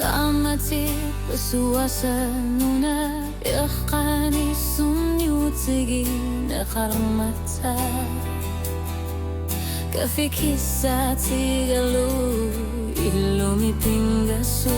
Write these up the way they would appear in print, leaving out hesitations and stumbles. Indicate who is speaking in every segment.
Speaker 1: قامتي بسواسنونا يخاني سني وتجي نخرمتا كفي كيساتي قالو إلومي بينغاسو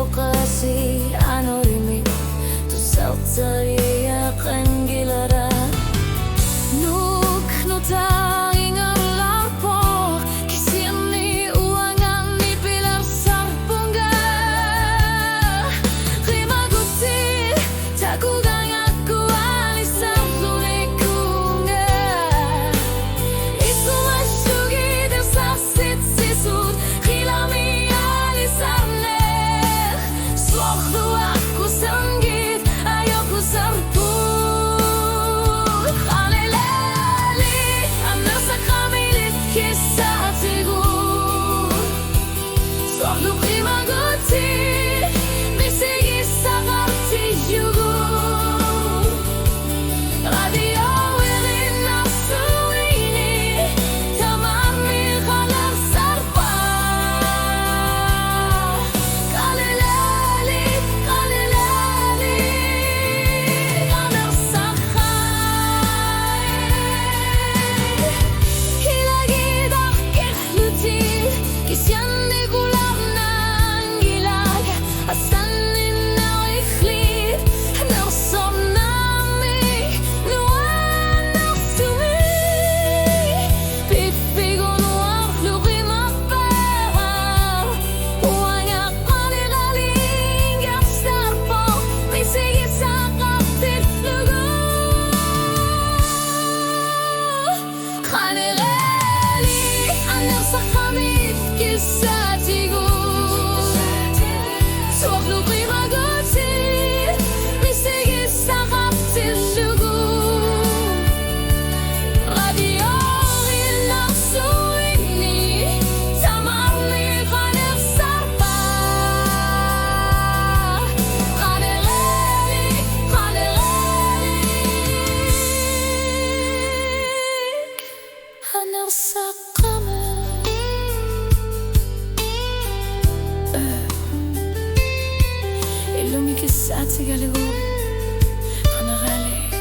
Speaker 1: Okasi anorimi tu saltaria kangilara nuk nota ingalar po kisini uangan ni pilar sarpunga rimaguti takuganya kuali sarlulikunga isu mashugi dersasit sisut khilami ali sarne سأتقلق أنا غاليك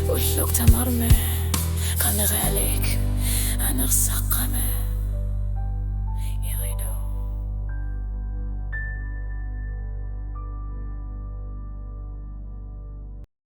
Speaker 1: واللوك تمرمي أنا غاليك أنا غسقمي